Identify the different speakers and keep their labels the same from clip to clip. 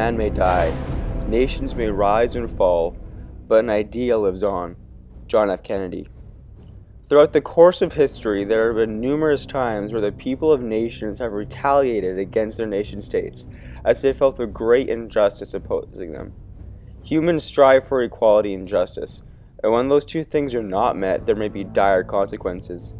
Speaker 1: man may die, nations may rise and fall, but an idea lives on. John F. Kennedy. Throughout the course of history, there have been numerous times where the people of nations have retaliated against their nation-states, as they felt a great injustice opposing them. Humans strive for equality and justice, and when those two things are not met, there may be dire consequences.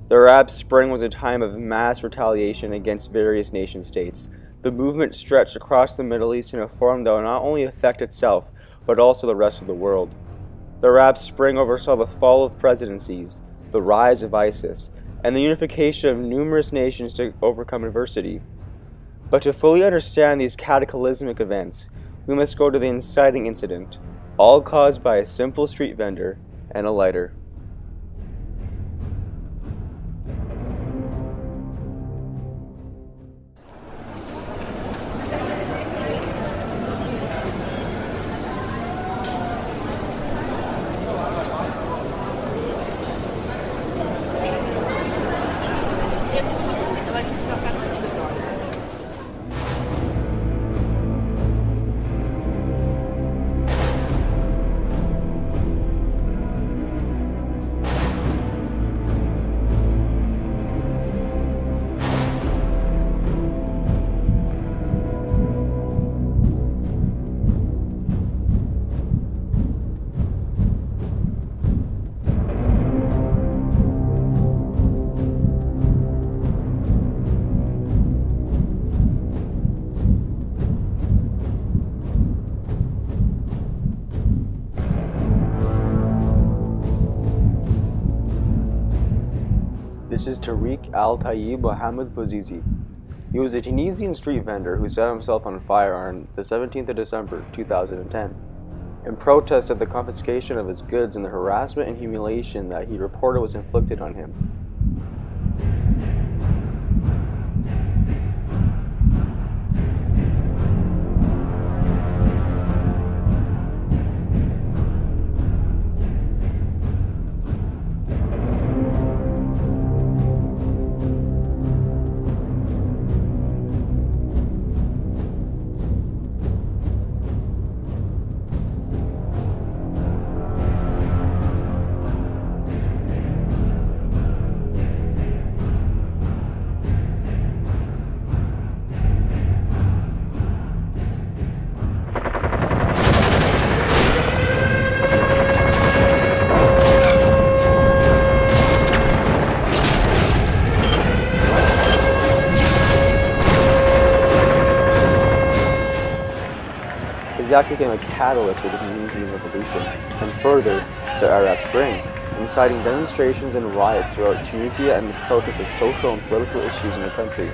Speaker 1: The Arab Spring was a time of mass retaliation against various nation-states. The movement stretched across the Middle East in a form that would not only affect itself, but also the rest of the world. The Arab Spring oversaw the fall of presidencies, the rise of ISIS, and the unification of numerous nations to overcome adversity. But to fully understand these cataclysmic events, we must go to the inciting incident, all caused by a simple street vendor and a lighter. This is Tariq Al-Tayyib Mohammed Bouzizi. He was a Tunisian street vendor who set himself on fire on the 17th of December 2010 in protest of the confiscation of his goods and the harassment and humiliation that he reported was inflicted on him. His act became a catalyst for the Tunisian Revolution, and further, the Arab Spring, inciting demonstrations and riots throughout Tunisia and the protest of social and political issues in the country.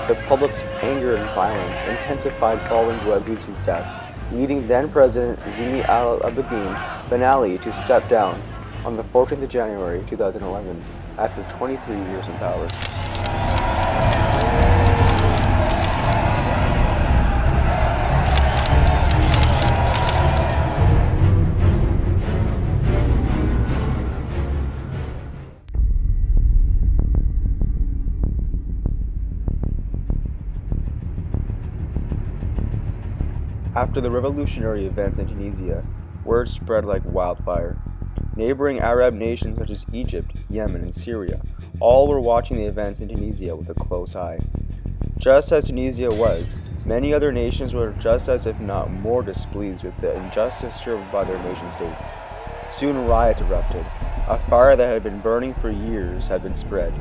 Speaker 1: The public's anger and violence intensified following Bouazizi's death, leading then-President Zine Al Abidine Ben Ali to step down on the 14th of January 2011 after 23 years in power. After the revolutionary events in Tunisia, word spread like wildfire. Neighboring Arab nations such as Egypt, Yemen, and Syria all were watching the events in Tunisia with a close eye. Just as Tunisia was, many other nations were just as if not more displeased with the injustice served by their nation-states. Soon riots erupted. A fire that had been burning for years had been spread,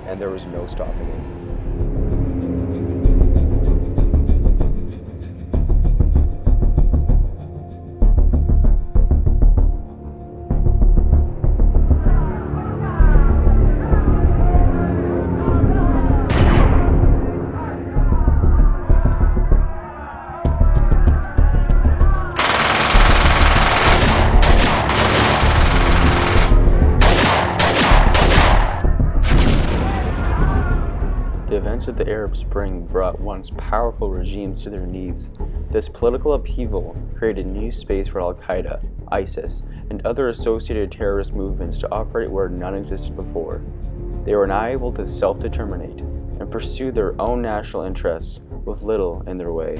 Speaker 1: and there was no stopping it. The events of the Arab Spring brought once powerful regimes to their knees. This political upheaval created new space for Al-Qaeda, ISIS, and other associated terrorist movements to operate where none existed before. They were now able to self-determinate and pursue their own national interests with little in their way.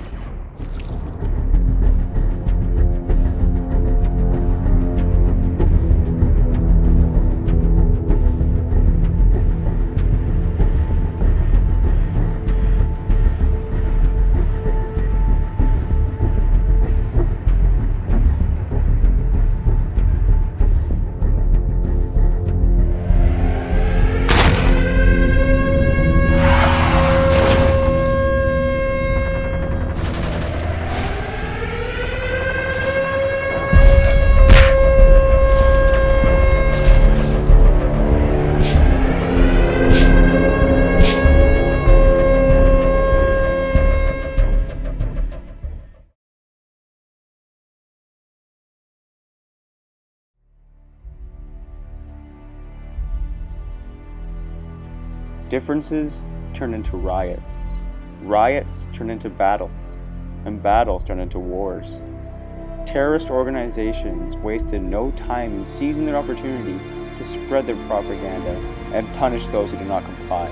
Speaker 1: Differences turn into riots. Riots turn into battles. And battles turn into wars. Terrorist organizations wasted no time in seizing their opportunity to spread their propaganda and punish those who did not comply.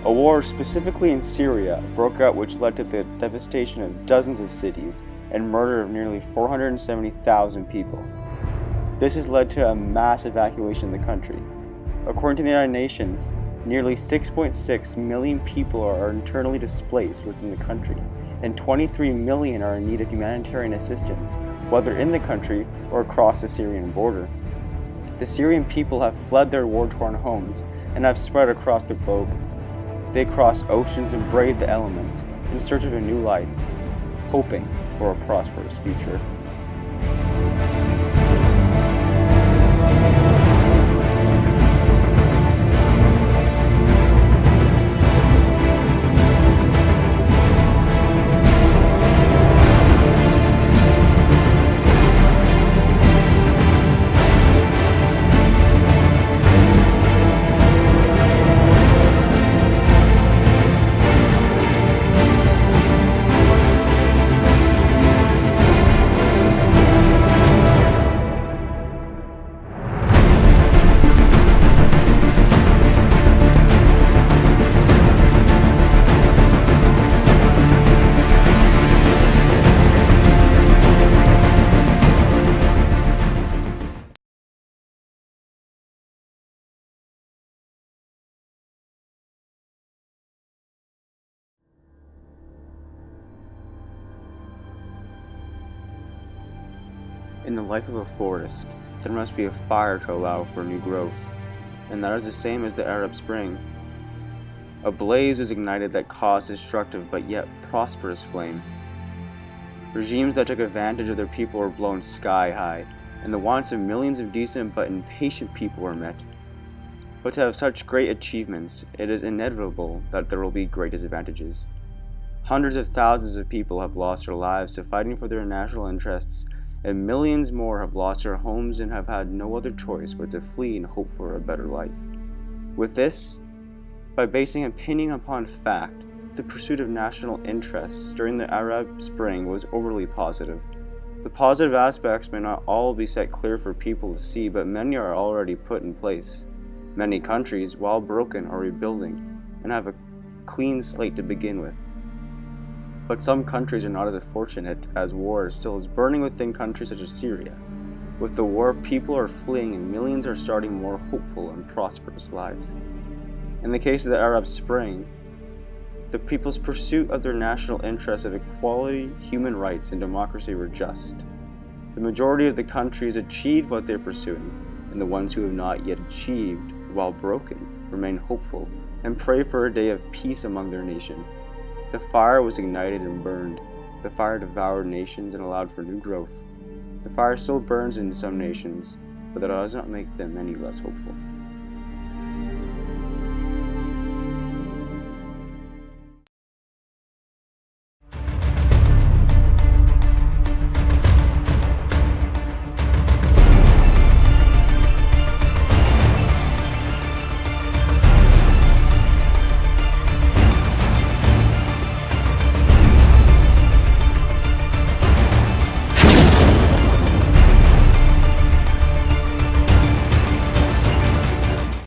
Speaker 1: A war specifically in Syria broke out, which led to the devastation of dozens of cities and murder of nearly 470,000 people. This has led to a mass evacuation in the country. According to the United Nations, nearly 6.6 million people are internally displaced within the country, and 23 million are in need of humanitarian assistance, whether in the country or across the Syrian border. The Syrian people have fled their war-torn homes and have spread across the globe. They crossed oceans and braved the elements in search of a new life, hoping for a prosperous future. In the life of a forest, there must be a fire to allow for new growth, and that is the same as the Arab Spring. A blaze was ignited that caused destructive but yet prosperous flame. Regimes that took advantage of their people were blown sky high, and the wants of millions of decent but impatient people were met. But to have such great achievements, it is inevitable that there will be great disadvantages. Hundreds of thousands of people have lost their lives to fighting for their national interests, and millions more have lost their homes and have had no other choice but to flee and hope for a better life. With this, by basing opinion upon fact, the pursuit of national interests during the Arab Spring was overly positive. The positive aspects may not all be set clear for people to see, but many are already put in place. Many countries, while broken, are rebuilding and have a clean slate to begin with. But some countries are not as fortunate, as war still is burning within countries such as Syria. With the war, people are fleeing and millions are starting more hopeful and prosperous lives. In the case of the Arab Spring, the people's pursuit of their national interests of equality, human rights, and democracy were just. The majority of the countries achieved what they're pursuing, and the ones who have not yet achieved, while broken, remain hopeful and pray for a day of peace among their nation. The fire was ignited and burned. The fire devoured nations and allowed for new growth. The fire still burns in some nations, but that does not make them any less hopeful.